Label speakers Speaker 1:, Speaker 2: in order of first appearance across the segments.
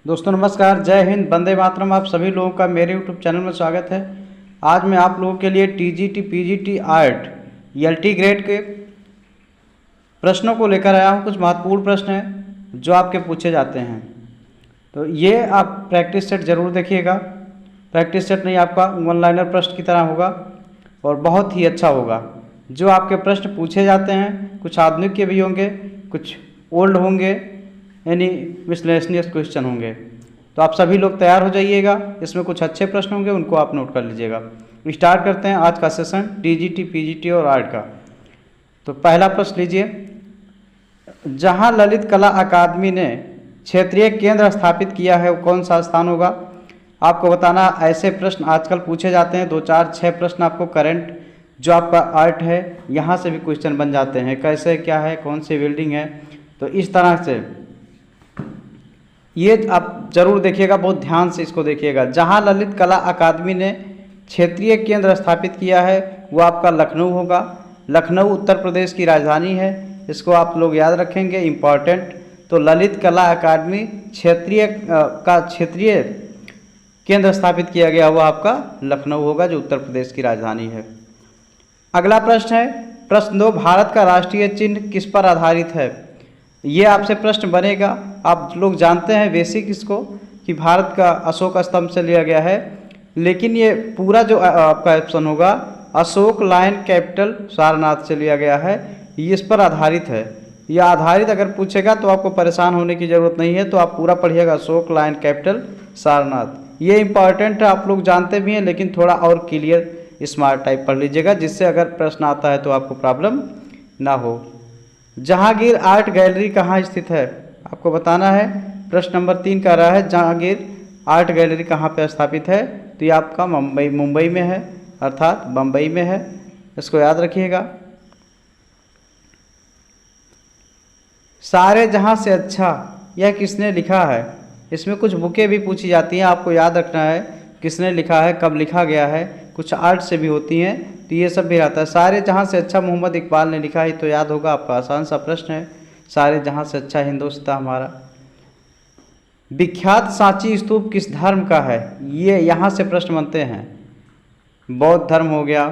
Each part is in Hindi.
Speaker 1: दोस्तों नमस्कार, जय हिंद, वंदे मातरम। आप सभी लोगों का मेरे यूट्यूब चैनल में स्वागत है। आज मैं आप लोगों के लिए TGT PGT art LT grade के प्रश्नों को लेकर आया हूं। कुछ महत्वपूर्ण प्रश्न हैं जो आपके पूछे जाते हैं, तो ये आप प्रैक्टिस सेट ज़रूर देखिएगा। प्रैक्टिस सेट नहीं, आपका वन लाइनर प्रश्न की तरह होगा और बहुत ही अच्छा होगा। जो आपके प्रश्न पूछे जाते हैं कुछ आधुनिक के भी होंगे, कुछ ओल्ड होंगे, यानी मिसलेनियस क्वेश्चन होंगे। तो आप सभी लोग तैयार हो जाइएगा। इसमें कुछ अच्छे प्रश्न होंगे, उनको आप नोट कर लीजिएगा। स्टार्ट करते हैं आज का सेशन टीजीटी पीजीटी और आर्ट का। तो पहला प्रश्न लीजिए। जहां ललित कला अकादमी ने क्षेत्रीय केंद्र स्थापित किया है वो कौन सा स्थान होगा? आपको बताना। ऐसे प्रश्न आजकल पूछे जाते हैं, 2 4 6 प्रश्न आपको करंट जो आपका आर्ट है यहाँ से भी क्वेश्चन बन जाते हैं। कैसे, क्या है, कौन सी बिल्डिंग है, तो इस तरह से ये आप जरूर देखिएगा, बहुत ध्यान से इसको देखिएगा। जहां ललित कला अकादमी ने क्षेत्रीय केंद्र स्थापित किया है वो आपका लखनऊ होगा। लखनऊ उत्तर प्रदेश की राजधानी है, इसको आप लोग याद रखेंगे, इम्पॉर्टेंट। तो ललित कला अकादमी क्षेत्रीय केंद्र स्थापित किया गया वो आपका लखनऊ होगा, जो उत्तर प्रदेश की राजधानी है। अगला प्रश्न है, प्रश्न 2, भारत का राष्ट्रीय चिन्ह किस पर आधारित है? ये आपसे प्रश्न बनेगा। आप लोग जानते हैं बेसिक इसको कि भारत का अशोक स्तंभ से लिया गया है, लेकिन ये पूरा जो आपका ऑप्शन होगा अशोक लायन कैपिटल सारनाथ से लिया गया है, ये इस पर आधारित है। यह आधारित अगर पूछेगा तो आपको परेशान होने की ज़रूरत नहीं है, तो आप पूरा पढ़िएगा अशोक लायन कैपिटल सारनाथ। ये इंपॉर्टेंट है, आप लोग जानते भी हैं, लेकिन थोड़ा और क्लियर स्मार्ट टाइप पढ़ लीजिएगा, जिससे अगर प्रश्न आता है तो आपको प्रॉब्लम ना हो। जहांगीर आर्ट गैलरी कहाँ स्थित है? आपको बताना है। प्रश्न नंबर 3 कह रहा है जहांगीर आर्ट गैलरी कहाँ पर स्थापित है? तो ये आपका मुंबई में है, अर्थात बम्बई में है, इसको याद रखिएगा। सारे जहां से अच्छा यह किसने लिखा है? इसमें कुछ बुकें भी पूछी जाती हैं, आपको याद रखना है किसने लिखा है, कब लिखा गया है। कुछ आर्ट से भी होती हैं, तो ये सब भी रहता है। सारे जहां से अच्छा मोहम्मद इकबाल ने लिखा है, तो याद होगा आपका। आसान सा प्रश्न है, सारे जहां से अच्छा हिंदुस्तान हमारा। विख्यात सांची स्तूप किस धर्म का है? ये यहाँ से प्रश्न बनते हैं। बौद्ध धर्म हो गया,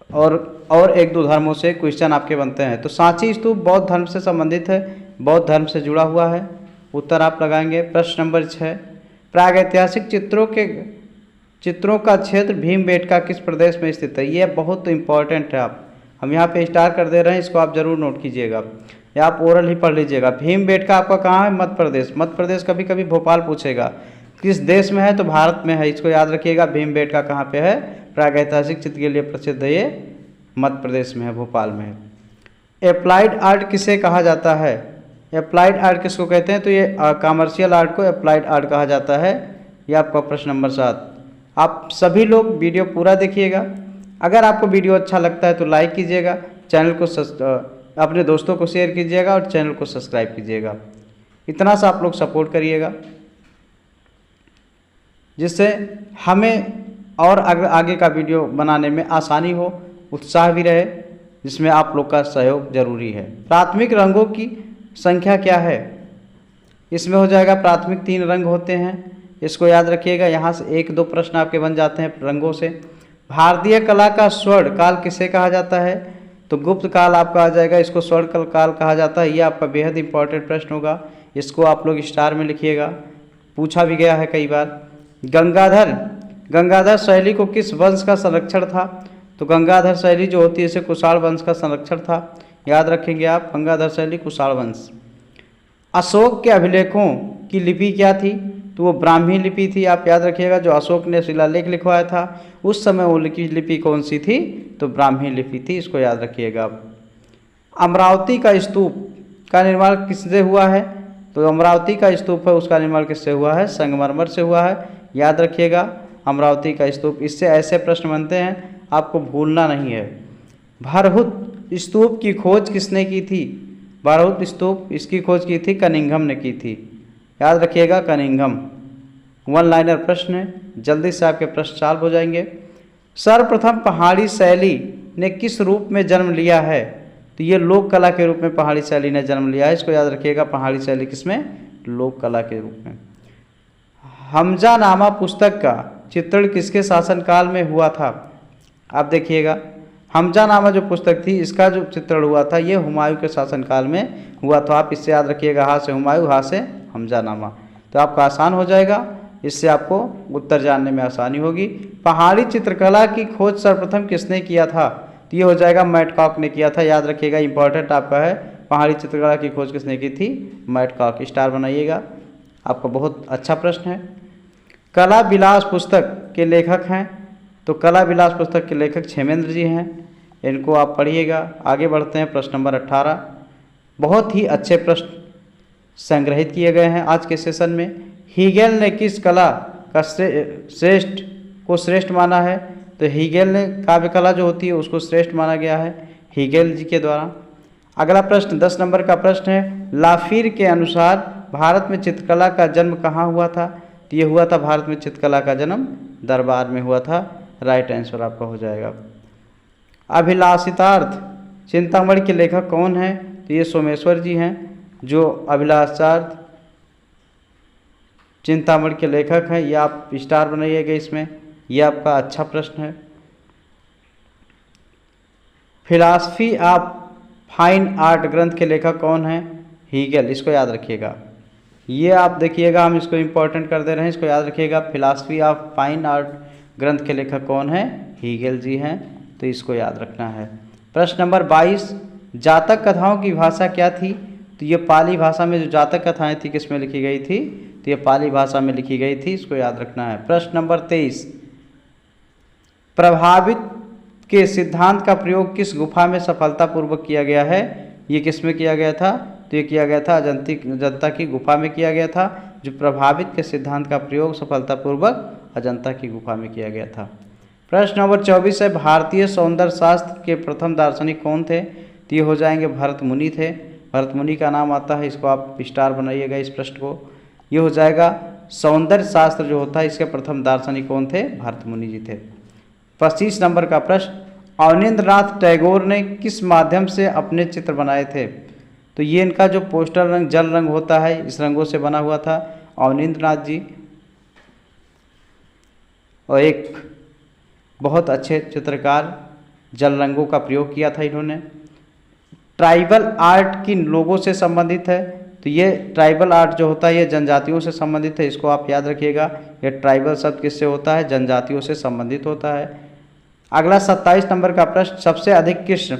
Speaker 1: और 1-2 धर्मों से क्वेश्चन आपके बनते हैं। तो सांची स्तूप बौद्ध धर्म से संबंधित है, बौद्ध धर्म से जुड़ा हुआ है। उत्तर आप लगाएंगे। प्रश्न नंबर 6, प्रागैतिहासिक चित्रों का क्षेत्र भीमबेटका किस प्रदेश में स्थित है? ये बहुत इंपॉर्टेंट है। हम यहाँ पे स्टार कर दे रहे हैं, इसको आप जरूर नोट कीजिएगा या आप ओरल ही पढ़ लीजिएगा। भीमबेटका आपका कहाँ है? मध्य प्रदेश। मध्य प्रदेश कभी कभी भोपाल पूछेगा। किस देश में है? तो भारत में है, इसको याद रखिएगा। भीमबेटका कहाँ पे है? प्रागैतिहासिक चित्र के लिए प्रसिद्ध है, ये मध्य प्रदेश में है, भोपाल में है। अप्लाइड आर्ट किसे कहा जाता है? अप्लाइड आर्ट किसको कहते हैं? तो ये कॉमर्शियल आर्ट को अप्लाइड आर्ट कहा जाता है। ये आपका प्रश्न नंबर 7। आप सभी लोग वीडियो पूरा देखिएगा। अगर आपको वीडियो अच्छा लगता है तो लाइक कीजिएगा, चैनल को अपने दोस्तों को शेयर कीजिएगा और चैनल को सब्सक्राइब कीजिएगा। इतना सा आप लोग सपोर्ट करिएगा, जिससे हमें और आगे का वीडियो बनाने में आसानी हो, उत्साह भी रहे, जिसमें आप लोग का सहयोग जरूरी है। प्राथमिक रंगों की संख्या क्या है? इसमें हो जाएगा प्राथमिक 3 रंग होते हैं, इसको याद रखिएगा। यहाँ से 1-2 प्रश्न आपके बन जाते हैं रंगों से। भारतीय कला का स्वर्ण काल किसे कहा जाता है? तो गुप्त काल आपका आ जाएगा, इसको स्वर्ण काल कहा जाता है। ये आपका बेहद इंपॉर्टेंट प्रश्न होगा, इसको आप लोग स्टार में लिखिएगा, पूछा भी गया है कई बार। गंगाधर शैली को किस वंश का संरक्षण था? तो गंगाधर शैली जो होती है इसे कुषाण वंश का संरक्षण था, याद रखेंगे आप। गंगाधर शैली कुषाण वंश। अशोक के अभिलेखों की लिपि क्या थी? तो वो ब्राह्मी लिपि थी, आप याद रखिएगा। जो अशोक ने शिलालेख लिखवाया था उस समय वो लिपि कौन सी थी? तो ब्राह्मी लिपि थी, इसको याद रखिएगा आप। अमरावती का स्तूप का निर्माण किससे हुआ है? तो अमरावती का स्तूप है, उसका निर्माण किससे हुआ है? संगमरमर से हुआ है, याद रखिएगा अमरावती का स्तूप। इससे ऐसे प्रश्न बनते हैं, आपको भूलना नहीं है। भरहुत स्तूप की खोज किसने की थी? भरहुत स्तूप इसकी खोज की थी कनिंघम ने की थी, याद रखिएगा कनिंघम। 1 लाइनर प्रश्न है, जल्दी से आपके प्रश्न सॉल्व हो जाएंगे। सर्वप्रथम पहाड़ी शैली ने किस रूप में जन्म लिया है? तो ये लोक कला के रूप में पहाड़ी शैली ने जन्म लिया है, इसको याद रखिएगा। पहाड़ी शैली किसमें? लोक कला के रूप में। हमजानामा पुस्तक का चित्रण किसके शासनकाल में हुआ था? आप देखिएगा, हमजानामा जो पुस्तक थी इसका जो चित्रण हुआ था ये हुमायूं के शासनकाल में हुआ। तो आप इससे याद रखिएगा, हा से हुमायूं, हा से हमजानामा, तो आपका आसान हो जाएगा। इससे आपको उत्तर जानने में आसानी होगी। पहाड़ी चित्रकला की खोज सर्वप्रथम किसने किया था? तो ये हो जाएगा मैटकॉक ने किया था। याद रखिएगा, इंपॉर्टेंट आपका है, पहाड़ी चित्रकला की खोज किसने की थी? मैटकॉक। स्टार बनाइएगा, आपका बहुत अच्छा प्रश्न है। कला विलास पुस्तक के लेखक हैं? तो कला विलास पुस्तक के लेखक क्षेमेंद्र जी हैं, इनको आप पढ़िएगा। आगे बढ़ते हैं, प्रश्न नंबर 18। बहुत ही अच्छे प्रश्न संग्रहित किए गए हैं आज के सेशन में। हीगेल ने किस कला का श्रेष्ठ माना है? तो हीगेल ने काव्य कला जो होती है उसको श्रेष्ठ माना गया है हीगेल जी के द्वारा। अगला प्रश्न 10 नंबर का प्रश्न है, लाफीर के अनुसार भारत में चित्रकला का जन्म कहाँ हुआ था? तो ये हुआ था, भारत में चित्रकला का जन्म दरबार में हुआ था। राइट आंसर आपका हो जाएगा। अभिलाषितार्थ चिंतामणि के लेखक कौन हैं? तो ये सोमेश्वर जी हैं, जो अभिलाषार्थ चिंतामणि के लेखक हैं। ये आप स्टार बनाइएगा इसमें, ये आपका अच्छा प्रश्न है। फिलॉसफी ऑफ फाइन आर्ट ग्रंथ के लेखक कौन हैं? हीगेल, इसको याद रखिएगा। ये आप देखिएगा, हम इसको इंपॉर्टेंट कर दे रहे हैं, इसको याद रखिएगा। फिलॉसफी ऑफ फाइन आर्ट ग्रंथ के लेखक कौन हैं? हीगेल जी हैं, तो इसको याद रखना है। प्रश्न नंबर 22, जातक कथाओं की भाषा क्या थी? तो ये पाली भाषा में जो जातक कथाएं थी किस में लिखी गई थी? तो ये पाली भाषा में लिखी गई थी, इसको याद रखना है। प्रश्न नंबर 23, प्रभावित के सिद्धांत का प्रयोग किस गुफा में सफलतापूर्वक किया गया है? ये किस में किया गया था? तो ये किया गया था अजंता की गुफा में किया गया था। जो प्रभावित के सिद्धांत का प्रयोग सफलतापूर्वक अजंता की गुफा में किया गया था। प्रश्न नंबर 24 है, भारतीय सौंदर्य शास्त्र के प्रथम दार्शनिक कौन थे? तो ये हो जाएंगे भरत मुनि थे। भरत मुनि का नाम आता है, इसको आप स्टार बनाइएगा इस प्रश्न को। ये हो जाएगा सौंदर्य शास्त्र जो होता है इसके प्रथम दार्शनिक कौन थे? भरत मुनि जी थे। 25 नंबर का प्रश्न, अवनींद्रनाथ टैगोर ने किस माध्यम से अपने चित्र बनाए थे? तो ये इनका जो पोस्टर रंग जल रंग होता है इस रंगों से बना हुआ था अवनींद्रनाथ जी, और एक बहुत अच्छे चित्रकार, जल रंगों का प्रयोग किया था इन्होंने। ट्राइबल आर्ट किन लोगों से संबंधित है? तो ये ट्राइबल आर्ट जो होता है ये जनजातियों से संबंधित है, इसको आप याद रखिएगा। ये ट्राइबल शब्द किससे होता है? जनजातियों से संबंधित होता है। अगला 27 नंबर का प्रश्न, सबसे अधिक कृष्ण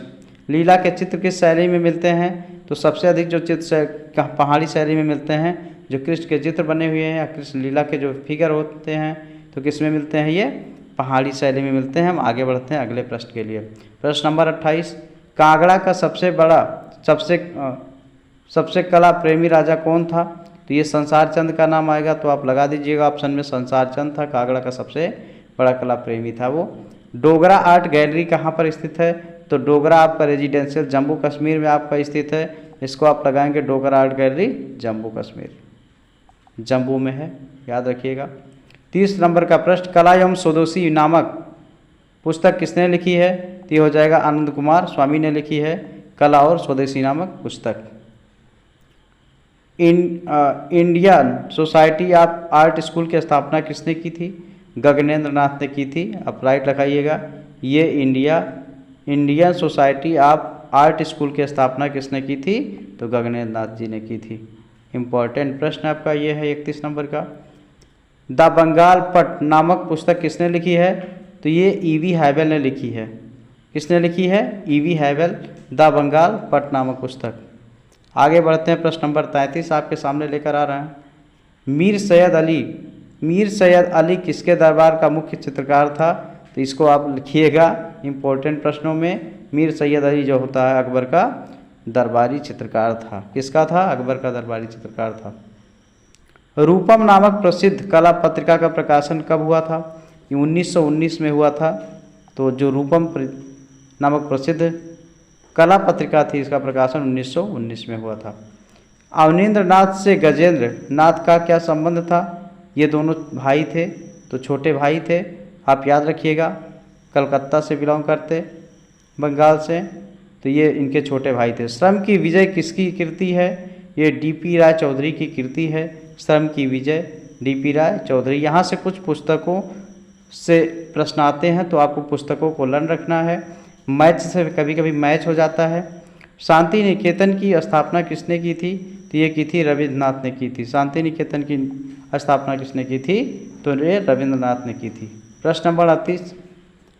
Speaker 1: लीला के चित्र किस शैली में मिलते हैं? तो सबसे अधिक जो चित्र पहाड़ी शैली में मिलते हैं, जो कृष्ण के चित्र बने हुए हैं या कृष्ण लीला के जो फिगर होते हैं तो किस में मिलते हैं? ये पहाड़ी शैली में मिलते हैं। हम आगे बढ़ते हैं अगले प्रश्न के लिए। प्रश्न नंबर 28, कांगड़ा का सबसे कला प्रेमी राजा कौन था? तो ये संसार चंद का नाम आएगा, तो आप लगा दीजिएगा ऑप्शन में, संसार चंद था कांगड़ा का सबसे बड़ा कला प्रेमी था वो। डोगरा आर्ट गैलरी कहाँ पर स्थित है? तो डोगरा आपका रेजिडेंशियल जम्मू कश्मीर में आपका स्थित है, इसको आप लगाएंगे डोगरा आर्ट गैलरी जम्मू कश्मीर, जम्मू में है, याद रखिएगा। 30 नंबर का प्रश्न, कला एवं स्वदेशी नामक पुस्तक किसने लिखी है? तो ये हो जाएगा आनंद कुमार स्वामी ने लिखी है कला और स्वदेशी नामक पुस्तक। Indian society of art school की स्थापना किसने की थी? गगनेंद्र नाथ ने की थी, आप राइट लगाइएगा। ये Indian society of art school की स्थापना किसने की थी? तो गगनेंद्र नाथ जी ने की थी। इम्पॉर्टेंट प्रश्न आपका ये है 31 नंबर का। द बंगाल पट नामक पुस्तक किसने लिखी है? तो ये ईवी हैवेल ने लिखी है। किसने लिखी है? ईवी हैवेल, द बंगाल पट नामक पुस्तक। आगे बढ़ते हैं, प्रश्न नंबर 33 आपके सामने लेकर आ रहे हैं। मीर सैयद अली किसके दरबार का मुख्य चित्रकार था? तो इसको आप लिखिएगा इम्पोर्टेंट प्रश्नों में। मीर सैयद अली जो होता है अकबर का दरबारी चित्रकार था। किसका था? अकबर का दरबारी चित्रकार था। रूपम नामक प्रसिद्ध कला पत्रिका का प्रकाशन कब हुआ था? ये 1919 में हुआ था। तो जो रूपम नामक प्रसिद्ध कला पत्रिका थी इसका प्रकाशन 1919 में हुआ था। अवनींद्रनाथ से गजेंद्र नाथ का क्या संबंध था? ये दोनों भाई थे, तो छोटे भाई थे, आप याद रखिएगा। कलकत्ता से बिलोंग करते, बंगाल से, तो ये इनके छोटे भाई थे। श्रम की विजय किसकी कृति है? ये डीपी राय चौधरी की कृति है। श्रम की विजय, डीपी राय चौधरी। यहाँ से कुछ पुस्तकों से प्रश्न आते हैं तो आपको पुस्तकों को लर्न रखना है। मैच से कभी कभी मैच हो जाता है। शांति निकेतन की स्थापना किसने की थी? तो ये की थी रविंद्रनाथ ने की थी। शांति निकेतन की स्थापना किसने की थी? तो ये रविंद्रनाथ ने की थी। प्रश्न नंबर 38,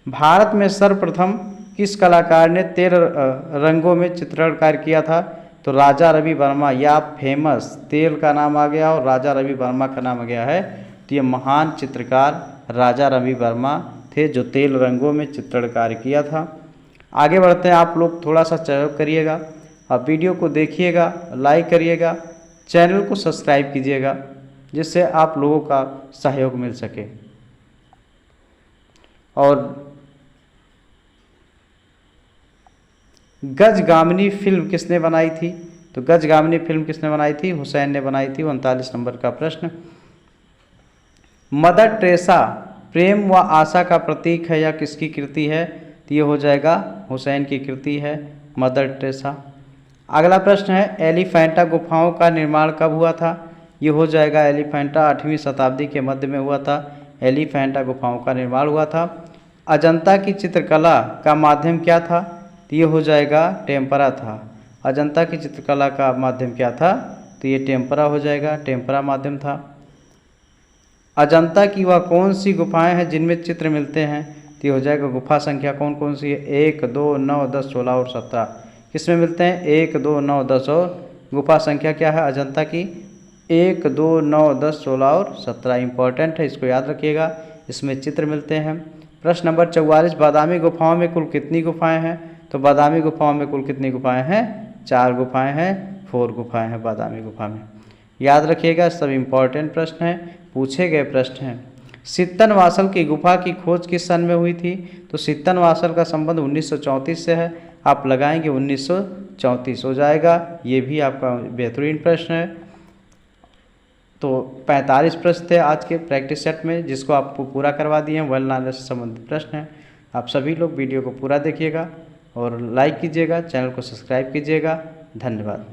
Speaker 1: भारत में सर्वप्रथम किस कलाकार ने 13 रंगों में चित्रण कार्य किया था? तो राजा रवि वर्मा। या फेमस तेल का नाम आ गया और राजा रवि वर्मा का नाम आ गया है। तो ये महान चित्रकार राजा रवि वर्मा थे जो तेल रंगों में चित्रण कार्य किया था। आगे बढ़ते हैं। आप लोग थोड़ा सा सहयोग करिएगा, आप वीडियो को देखिएगा, लाइक करिएगा, चैनल को सब्सक्राइब कीजिएगा जिससे आप लोगों का सहयोग मिल सके। और गजगामिनी फिल्म किसने बनाई थी? तो गजगामिनी फिल्म किसने बनाई थी? हुसैन ने बनाई थी। 39 नंबर का प्रश्न। मदर टेरेसा प्रेम व आशा का प्रतीक है या किसकी कृति है? तो ये हो जाएगा हुसैन की कृति है, मदर टेरेसा। अगला प्रश्न है, एलिफेंटा गुफाओं का निर्माण कब हुआ था? ये हो जाएगा एलिफेंटा 8वीं शताब्दी के मध्य में हुआ था। एलिफेंटा गुफाओं का निर्माण हुआ था। अजंता की चित्रकला का माध्यम क्या था? तो ये हो जाएगा टेम्परा था। अजंता की चित्रकला का माध्यम क्या था? तो ये टेम्परा हो जाएगा, टेम्परा माध्यम था। अजंता की वह कौन सी गुफाएं हैं जिनमें चित्र मिलते हैं? तो ये हो जाएगा गुफा संख्या कौन कौन सी है? 1, 2, 9, 10, 16 और 17। किसमें मिलते हैं? 1, 2, 9, 10 और गुफा संख्या क्या है अजंता की? 1, 2, 9, 10, 16 और 17। इंपॉर्टेंट है, इसको याद रखिएगा, इसमें चित्र मिलते हैं। प्रश्न नंबर 44, बादामी गुफाओं में कुल कितनी गुफाएं हैं? तो बादामी गुफाओं में कुल कितनी गुफाएं हैं? 4 गुफाएं हैं, 4 गुफाएं हैं बादामी गुफा में। याद रखिएगा, सब इंपॉर्टेंट प्रश्न हैं, पूछे गए प्रश्न हैं। सित्तनवासल की गुफा की खोज किस सन में हुई थी? तो सित्तनवासल का संबंध 1934 से है। आप लगाएंगे 1934 हो जाएगा। ये भी आपका बेहतरीन प्रश्न है। तो 45 प्रश्न थे आज के प्रैक्टिस सेट में, जिसको आपको पूरा करवा दिए हैं। वर्ल्ड नॉलेज से संबंधित प्रश्न हैं। आप सभी लोग वीडियो को पूरा देखिएगा और लाइक कीजिएगा, चैनल को सब्सक्राइब कीजिएगा। धन्यवाद।